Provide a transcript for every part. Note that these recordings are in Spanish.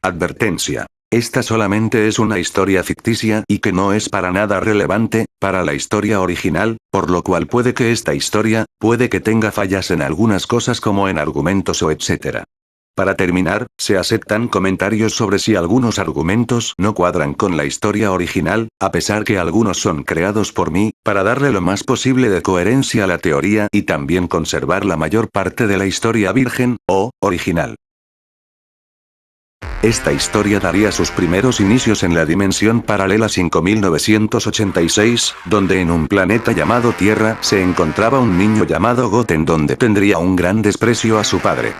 Advertencia. Esta solamente es una historia ficticia y que no es para nada relevante para la historia original, por lo cual puede que esta historia, puede que tenga fallas en algunas cosas como en argumentos o etc. Para terminar, se aceptan comentarios sobre si algunos argumentos no cuadran con la historia original, a pesar que algunos son creados por mí, para darle lo más posible de coherencia a la teoría y también conservar la mayor parte de la historia virgen, o original. Esta historia daría sus primeros inicios en la dimensión paralela 5986, donde en un planeta llamado Tierra se encontraba un niño llamado Goten donde tendría un gran desprecio a su padre.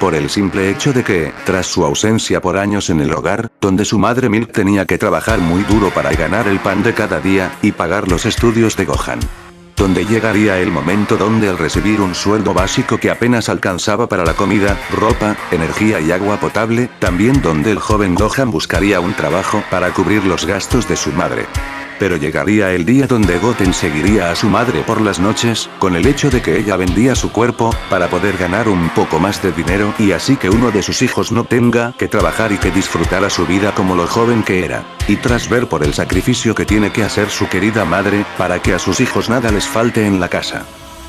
Por el simple hecho de que, tras su ausencia por años en el hogar, donde su madre Milk tenía que trabajar muy duro para ganar el pan de cada día, y pagar los estudios de Gohan. Donde llegaría el momento donde al recibir un sueldo básico que apenas alcanzaba para la comida, ropa, energía y agua potable, también donde el joven Gohan buscaría un trabajo para cubrir los gastos de su madre. Pero llegaría el día donde Goten seguiría a su madre por las noches, con el hecho de que ella vendía su cuerpo, para poder ganar un poco más de dinero y así que uno de sus hijos no tenga que trabajar y que disfrutara su vida como lo joven que era. Y tras ver por el sacrificio que tiene que hacer su querida madre, para que a sus hijos nada les falte en la casa.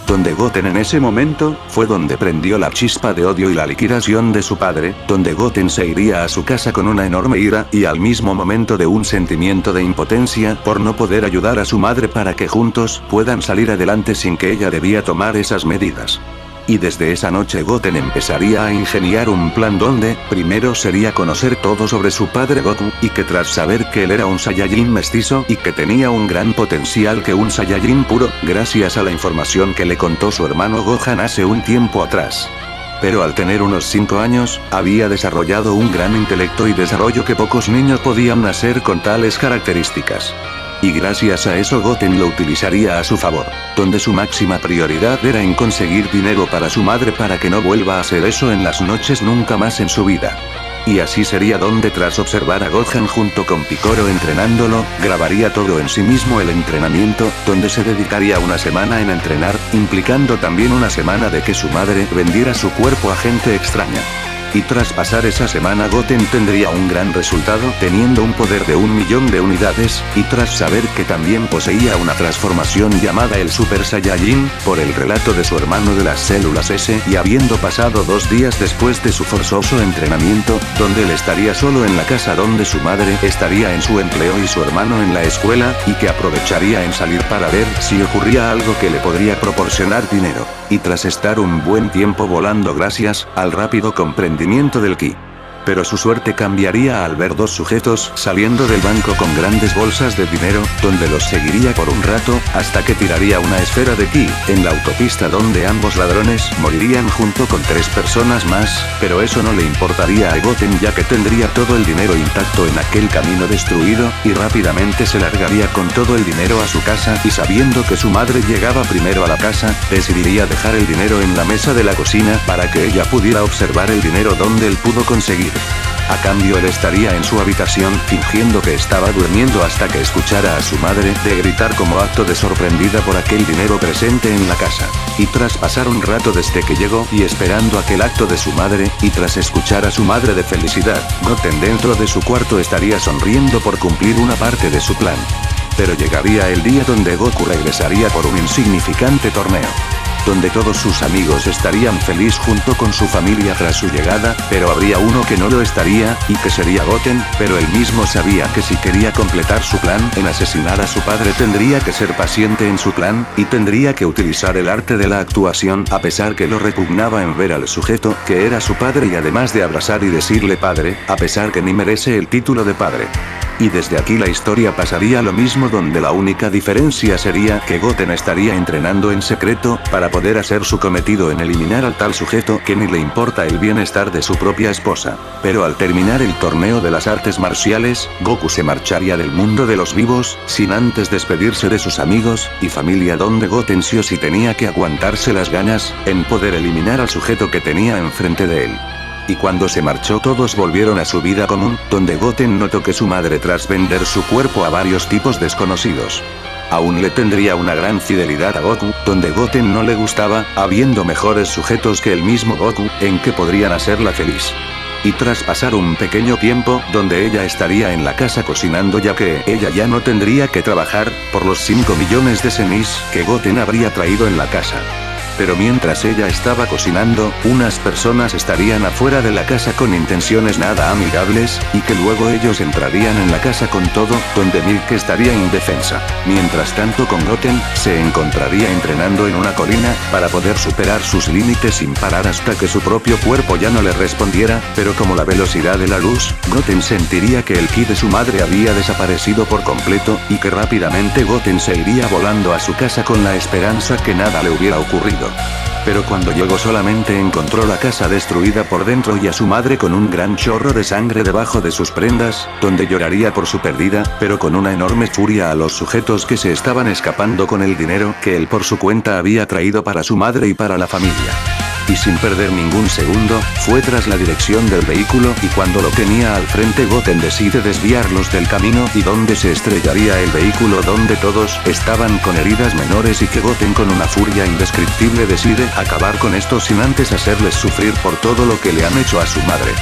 Donde Goten en ese momento, fue donde prendió la chispa de odio y la liquidación de su padre, donde Goten se iría a su casa con una enorme ira y al mismo momento de un sentimiento de impotencia por no poder ayudar a su madre para que juntos puedan salir adelante sin que ella debía tomar esas medidas. Y desde esa noche Goten empezaría a ingeniar un plan donde, primero sería conocer todo sobre su padre Goku, y que tras saber que él era un Saiyajin mestizo y que tenía un gran potencial que un Saiyajin puro, gracias a la información que le contó su hermano Gohan hace un tiempo atrás. Pero al tener unos 5 años, había desarrollado un gran intelecto y desarrollo que pocos niños podían nacer con tales características. Y gracias a eso Goten lo utilizaría a su favor, donde su máxima prioridad era en conseguir dinero para su madre para que no vuelva a hacer eso en las noches nunca más en su vida. Y así sería donde tras observar a Gohan junto con Piccolo entrenándolo, grabaría todo en sí mismo el entrenamiento, donde se dedicaría una semana en entrenar, implicando también una semana de que su madre vendiera su cuerpo a gente extraña. Y tras pasar esa semana Goten tendría un gran resultado teniendo un poder de 1.000.000 de unidades, y tras saber que también poseía una transformación llamada el Super Saiyajin, por el relato de su hermano de las células S y habiendo pasado 2 días después de su forzoso entrenamiento, donde él estaría solo en la casa donde su madre estaría en su empleo y su hermano en la escuela, y que aprovecharía en salir para ver si ocurría algo que le podría proporcionar dinero. Y tras estar un buen tiempo volando gracias al rápido comprendimiento del ki. Pero su suerte cambiaría al ver 2 sujetos saliendo del banco con grandes bolsas de dinero, donde los seguiría por un rato, hasta que tiraría una esfera de ki en la autopista donde ambos ladrones morirían junto con 3 personas más, pero eso no le importaría a Goten ya que tendría todo el dinero intacto en aquel camino destruido, y rápidamente se largaría con todo el dinero a su casa y sabiendo que su madre llegaba primero a la casa, decidiría dejar el dinero en la mesa de la cocina para que ella pudiera observar el dinero donde él pudo conseguir. A cambio él estaría en su habitación fingiendo que estaba durmiendo hasta que escuchara a su madre de gritar como acto de sorprendida por aquel dinero presente en la casa. Y tras pasar un rato desde que llegó y esperando aquel acto de su madre, y tras escuchar a su madre de felicidad, Goten dentro de su cuarto estaría sonriendo por cumplir una parte de su plan. Pero llegaría el día donde Goku regresaría por un insignificante torneo. Donde todos sus amigos estarían feliz junto con su familia tras su llegada, pero habría uno que no lo estaría, y que sería Goten, pero él mismo sabía que si quería completar su plan en asesinar a su padre tendría que ser paciente en su plan, y tendría que utilizar el arte de la actuación a pesar que lo repugnaba en ver al sujeto que era su padre y además de abrazar y decirle padre, a pesar que ni merece el título de padre. Y desde aquí la historia pasaría lo mismo donde la única diferencia sería que Goten estaría entrenando en secreto para poder hacer su cometido en eliminar al tal sujeto que ni le importa el bienestar de su propia esposa. Pero al terminar el torneo de las artes marciales, Goku se marcharía del mundo de los vivos, sin antes despedirse de sus amigos y familia donde Goten sí o sí tenía que aguantarse las ganas en poder eliminar al sujeto que tenía enfrente de él. Y cuando se marchó todos volvieron a su vida común, donde Goten notó que su madre tras vender su cuerpo a varios tipos desconocidos, aún le tendría una gran fidelidad a Goku, donde Goten no le gustaba, habiendo mejores sujetos que el mismo Goku, en que podrían hacerla feliz. Y tras pasar un pequeño tiempo, donde ella estaría en la casa cocinando ya que ella ya no tendría que trabajar, por los 5 millones de senis que Goten habría traído en la casa. Pero mientras ella estaba cocinando, unas personas estarían afuera de la casa con intenciones nada amigables, y que luego ellos entrarían en la casa con todo, donde Milk estaría indefensa. Mientras tanto con Goten, se encontraría entrenando en una colina, para poder superar sus límites sin parar hasta que su propio cuerpo ya no le respondiera, pero como la velocidad de la luz, Goten sentiría que el ki de su madre había desaparecido por completo, y que rápidamente Goten se iría volando a su casa con la esperanza que nada le hubiera ocurrido. Pero cuando llegó solamente encontró la casa destruida por dentro y a su madre con un gran chorro de sangre debajo de sus prendas, donde lloraría por su pérdida, pero con una enorme furia a los sujetos que se estaban escapando con el dinero que él por su cuenta había traído para su madre y para la familia. Y sin perder ningún segundo, fue tras la dirección del vehículo y cuando lo tenía al frente Goten decide desviarlos del camino y donde se estrellaría el vehículo donde todos estaban con heridas menores y que Goten con una furia indescriptible decide acabar con esto sin antes hacerles sufrir por todo lo que le han hecho a su madre.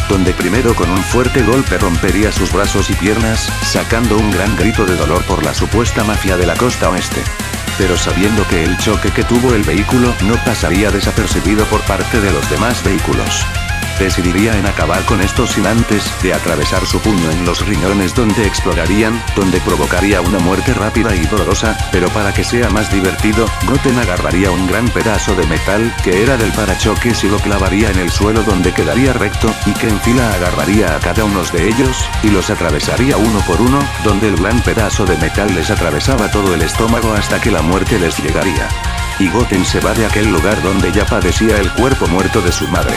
Donde primero con un fuerte golpe rompería sus brazos y piernas, sacando un gran grito de dolor por la supuesta mafia de la costa oeste. Pero sabiendo que el choque que tuvo el vehículo no pasaría desapercibido por parte de los demás vehículos. Decidiría en acabar con esto sin antes de atravesar su puño en los riñones donde explorarían, donde provocaría una muerte rápida y dolorosa, pero para que sea más divertido, Goten agarraría un gran pedazo de metal que era del parachoques y lo clavaría en el suelo donde quedaría recto, y que en fila agarraría a cada uno de ellos, y los atravesaría uno por uno, donde el gran pedazo de metal les atravesaba todo el estómago hasta que la muerte les llegaría. Y Goten se va de aquel lugar donde ya padecía el cuerpo muerto de su madre.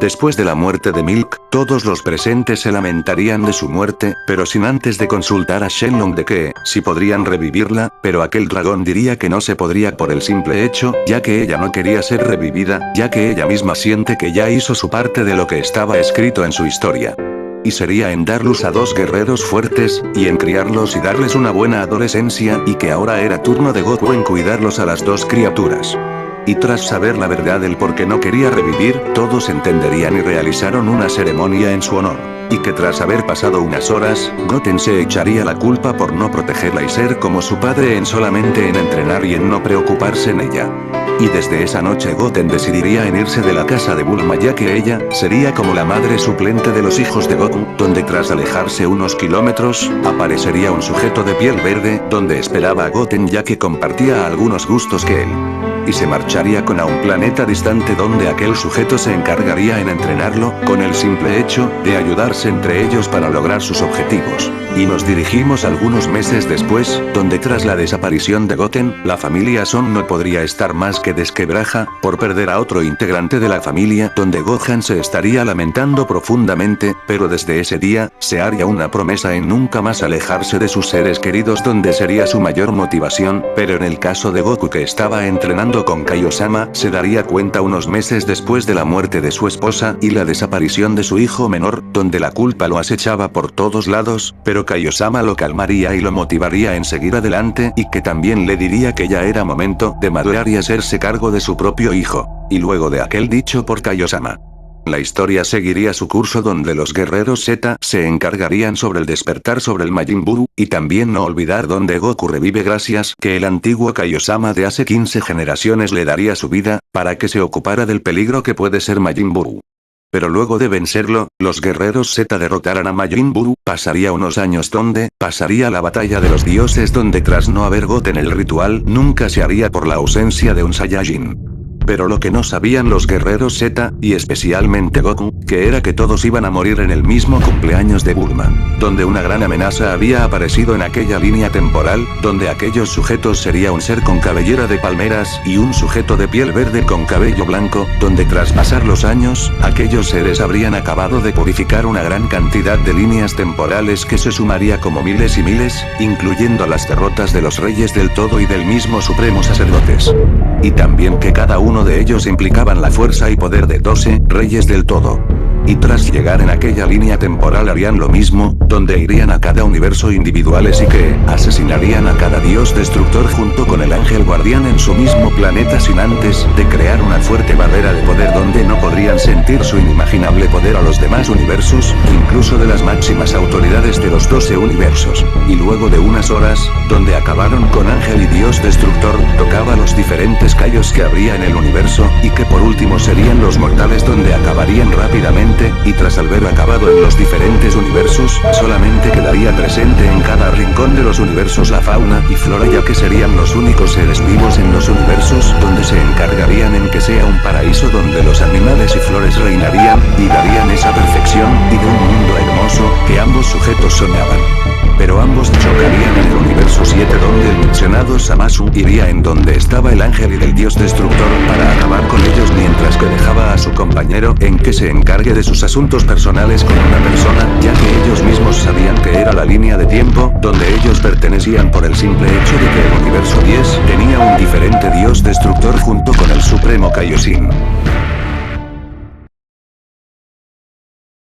Después de la muerte de Milk, todos los presentes se lamentarían de su muerte, pero sin antes de consultar a Shenlong de que, si podrían revivirla, pero aquel dragón diría que no se podría por el simple hecho, ya que ella no quería ser revivida, ya que ella misma siente que ya hizo su parte de lo que estaba escrito en su historia. Y sería en dar luz a 2 guerreros fuertes, y en criarlos y darles una buena adolescencia, y que ahora era turno de Goku en cuidarlos a las 2 criaturas. Y tras saber la verdad del por qué no quería revivir, todos entenderían y realizaron una ceremonia en su honor. Y que tras haber pasado unas horas, Goten se echaría la culpa por no protegerla y ser como su padre en solamente en entrenar y en no preocuparse en ella. Y desde esa noche Goten decidiría en irse de la casa de Bulma ya que ella sería como la madre suplente de los hijos de Goku, donde tras alejarse unos kilómetros, aparecería un sujeto de piel verde, donde esperaba a Goten ya que compartía algunos gustos que él. Y se marcharía con a un planeta distante donde aquel sujeto se encargaría en entrenarlo, con el simple hecho de ayudarse entre ellos para lograr sus objetivos. Y nos dirigimos algunos meses después, donde tras la desaparición de Goten, la familia Son no podría estar más que desquebraja, por perder a otro integrante de la familia, donde Gohan se estaría lamentando profundamente, pero desde ese día, se haría una promesa en nunca más alejarse de sus seres queridos donde sería su mayor motivación, pero en el caso de Goku que estaba entrenando con Kaiosama, se daría cuenta unos meses después de la muerte de su esposa y la desaparición de su hijo menor, donde la culpa lo acechaba por todos lados, pero Kaiosama lo calmaría y lo motivaría en seguir adelante y que también le diría que ya era momento de madurar y hacerse cargo de su propio hijo. Y luego de aquel dicho por Kaiosama, la historia seguiría su curso donde los guerreros Z se encargarían sobre el despertar sobre el Majin Buu, y también no olvidar donde Goku revive gracias que el antiguo Kaiosama de hace 15 generaciones le daría su vida, para que se ocupara del peligro que puede ser Majin Buu. Pero luego de vencerlo, los guerreros Z derrotaran a Majin Buu, pasaría unos años donde pasaría la batalla de los dioses donde tras no haber Goten el ritual nunca se haría por la ausencia de un Saiyajin. Pero lo que no sabían los guerreros Z, y especialmente Goku, que era que todos iban a morir en el mismo cumpleaños de Bulma, donde una gran amenaza había aparecido en aquella línea temporal, donde aquellos sujetos sería un ser con cabellera de palmeras y un sujeto de piel verde con cabello blanco, donde tras pasar los años, aquellos seres habrían acabado de purificar una gran cantidad de líneas temporales que se sumaría como miles y miles, incluyendo las derrotas de los reyes del todo y del mismo supremo sacerdotes. Y también que cada uno de ellos implicaban la fuerza y poder de 12 reyes del todo. Y tras llegar en aquella línea temporal harían lo mismo, donde irían a cada universo individuales y que asesinarían a dios destructor junto con el ángel guardián en su mismo planeta sin antes de crear una fuerte barrera de poder donde no podrían sentir su inimaginable poder a los demás universos, incluso de las máximas autoridades de los 12 universos. Y luego de unas horas, donde acabaron con ángel y dios destructor, tocaba los diferentes callos que habría en el universo, y que por último serían los mortales donde acabarían rápidamente, y tras haber acabado en los diferentes universos, solamente quedaría presente en cada rincón de los universos la fauna y flora, ya que serían los únicos seres vivos en los universos donde se encargarían en que sea un paraíso donde los animales y flores reinarían, y darían esa perfección, y de un mundo hermoso, que ambos sujetos soñaban. Pero ambos chocarían en el universo 7 donde el mencionado Zamasu iría en donde estaba el ángel y del dios destructor para acabar con ellos, mientras que dejaba a su compañero en que se encargue de sus asuntos personales con una persona, ya que ellos mismos sabían que era la línea de tiempo donde ellos pertenecían por el simple hecho de que el universo 10 tenía un diferente dios destructor junto con el supremo Kaioshin.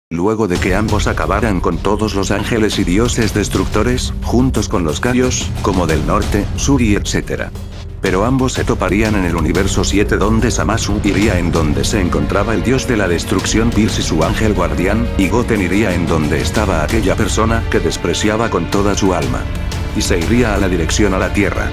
Luego de que ambos acabaran con todos los ángeles y dioses destructores, juntos con los Kaios, como del norte, sur y etc. Pero ambos se toparían en el universo 7 donde Zamasu iría en donde se encontraba el dios de la destrucción Pierce y su ángel guardián, y Goten iría en donde estaba aquella persona que despreciaba con toda su alma. Y se iría a la dirección a la Tierra,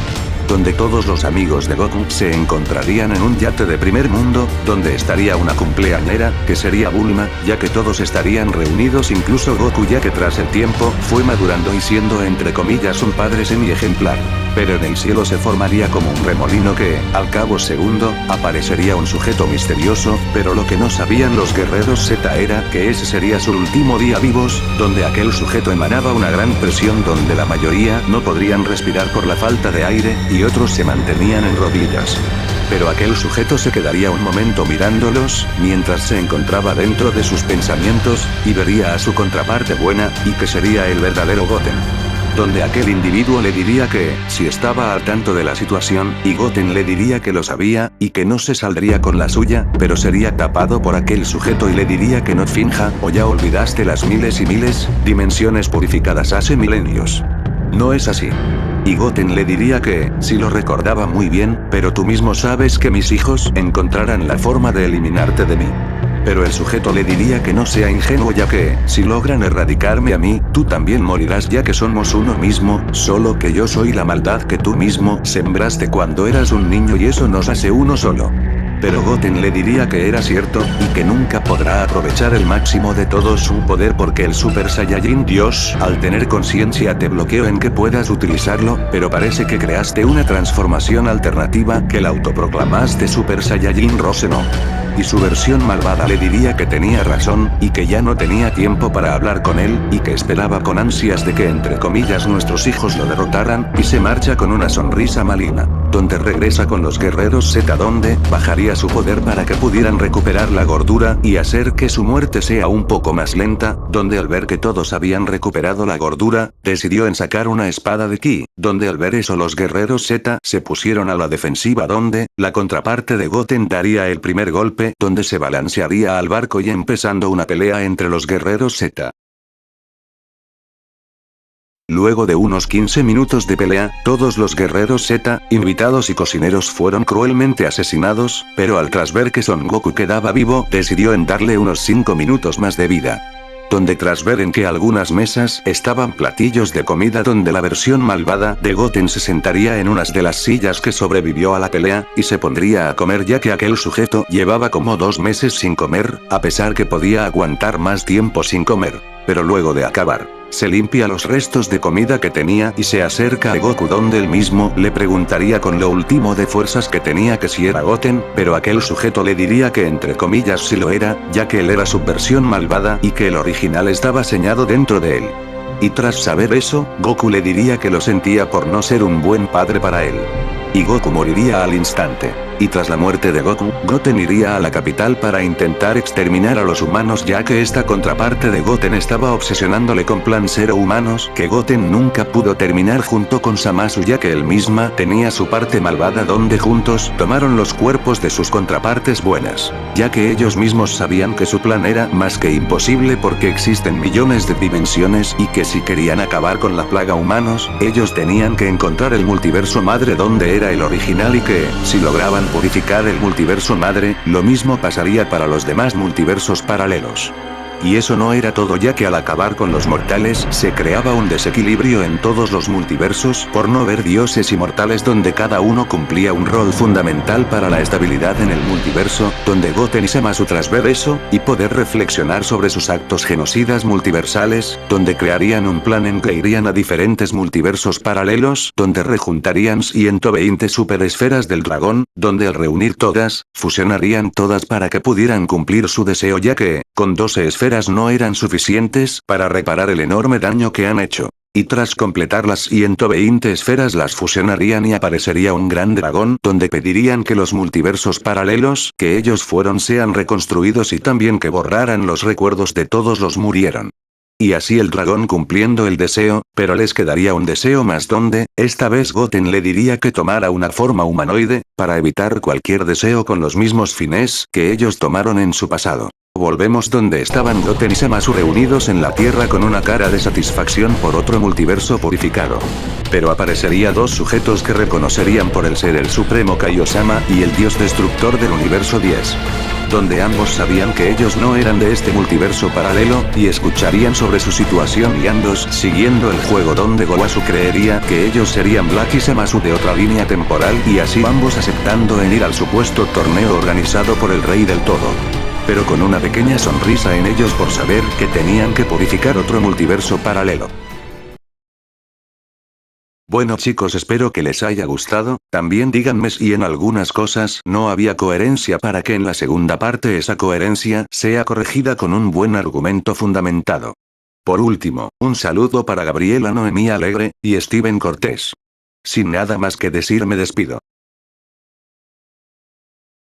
donde todos los amigos de Goku se encontrarían en un yate de primer mundo, donde estaría una cumpleañera, que sería Bulma, ya que todos estarían reunidos incluso Goku, ya que tras el tiempo, fue madurando y siendo entre comillas un padre semi-ejemplar. Pero en el cielo se formaría como un remolino que, al cabo segundo, aparecería un sujeto misterioso, pero lo que no sabían los guerreros Z era que ese sería su último día vivos, donde aquel sujeto emanaba una gran presión donde la mayoría no podrían respirar por la falta de aire, y otros se mantenían en rodillas. Pero aquel sujeto se quedaría un momento mirándolos, mientras se encontraba dentro de sus pensamientos, y vería a su contraparte buena, y que sería el verdadero Goten. Donde aquel individuo le diría que, si estaba al tanto de la situación, y Goten le diría que lo sabía, y que no se saldría con la suya, pero sería tapado por aquel sujeto y le diría que no finja, o ya olvidaste las miles y miles, dimensiones purificadas hace milenios. No es así. Y Goten le diría que, si lo recordaba muy bien, pero tú mismo sabes que mis hijos encontrarán la forma de eliminarte de mí. Pero el sujeto le diría que no sea ingenuo, ya que, si logran erradicarme a mí, tú también morirás, ya que somos uno mismo, solo que yo soy la maldad que tú mismo sembraste cuando eras un niño y eso nos hace uno solo. Pero Goten le diría que era cierto, y que nunca podrá aprovechar el máximo de todo su poder porque el Super Saiyajin Dios, al tener conciencia te bloqueó en que puedas utilizarlo, pero parece que creaste una transformación alternativa que la autoproclamaste Super Saiyajin Rose no. Y su versión malvada le diría que tenía razón, y que ya no tenía tiempo para hablar con él, y que esperaba con ansias de que entre comillas nuestros hijos lo derrotaran, y se marcha con una sonrisa maligna. Donde regresa con los guerreros Z donde bajaría su poder para que pudieran recuperar la gordura y hacer que su muerte sea un poco más lenta, donde al ver que todos habían recuperado la gordura, decidió en sacar una espada de ki, donde al ver eso los guerreros Z se pusieron a la defensiva donde, la contraparte de Goten daría el primer golpe, donde se balancearía al barco y empezando una pelea entre los guerreros Z. Luego de unos 15 minutos de pelea, todos los guerreros Z, invitados y cocineros fueron cruelmente asesinados, pero al tras ver que Son Goku quedaba vivo, decidió en darle unos 5 minutos más de vida. Donde tras ver en que algunas mesas estaban platillos de comida donde la versión malvada de Goten se sentaría en unas de las sillas que sobrevivió a la pelea, y se pondría a comer ya que aquel sujeto llevaba como 2 meses sin comer, a pesar que podía aguantar más tiempo sin comer. Pero luego de acabar, se limpia los restos de comida que tenía y se acerca a Goku donde él mismo le preguntaría con lo último de fuerzas que tenía que si era Goten, pero aquel sujeto le diría que entre comillas sí lo era, ya que él era su versión malvada y que el original estaba sellado dentro de él. Y tras saber eso, Goku le diría que lo sentía por no ser un buen padre para él. y Goku moriría al instante. Y tras la muerte de Goku, Goten iría a la capital para intentar exterminar a los humanos, ya que esta contraparte de Goten estaba obsesionándole con plan Zero humanos que Goten nunca pudo terminar junto con Zamasu, ya que él misma tenía su parte malvada donde juntos tomaron los cuerpos de sus contrapartes buenas. Ya que ellos mismos sabían que su plan era más que imposible porque existen millones de dimensiones y que si querían acabar con la plaga humanos, ellos tenían que encontrar el multiverso madre donde era el original y que, si lograban purificar el multiverso madre, lo mismo pasaría para los demás multiversos paralelos. Y eso no era todo, ya que al acabar con los mortales se creaba un desequilibrio en todos los multiversos por no ver dioses inmortales donde cada uno cumplía un rol fundamental para la estabilidad en el multiverso, donde Goten y Zamasu tras ver eso, y poder reflexionar sobre sus actos genocidas multiversales, donde crearían un plan en que irían a diferentes multiversos paralelos, donde rejuntarían 120 superesferas del dragón, donde al reunir todas, fusionarían todas para que pudieran cumplir su deseo, ya que, con 12 esferas no eran suficientes para reparar el enorme daño que han hecho. Y tras completar las 120 esferas las fusionarían y aparecería un gran dragón donde pedirían que los multiversos paralelos que ellos fueron sean reconstruidos y también que borraran los recuerdos de todos los murieron. Y así el dragón cumpliendo el deseo, pero les quedaría un deseo más donde, esta vez Goten le diría que tomara una forma humanoide, para evitar cualquier deseo con los mismos fines que ellos tomaron en su pasado. Volvemos donde estaban Goten y Zamasu reunidos en la Tierra con una cara de satisfacción por otro multiverso purificado. Pero aparecería dos sujetos que reconocerían por el ser el supremo Kaiosama y el dios destructor del universo 10. Donde ambos sabían que ellos no eran de este multiverso paralelo, y escucharían sobre su situación y ambos siguiendo el juego donde Gowasu creería que ellos serían Black y Zamasu de otra línea temporal y así ambos aceptando en ir al supuesto torneo organizado por el Rey del Todo. Pero con una pequeña sonrisa en ellos por saber que tenían que purificar otro multiverso paralelo. Bueno chicos, espero que les haya gustado, también díganme si en algunas cosas no había coherencia para que en la segunda parte esa coherencia sea corregida con un buen argumento fundamentado. Por último, un saludo para Gabriela Noemí Alegre, y Steven Cortés. Sin nada más que decir me despido.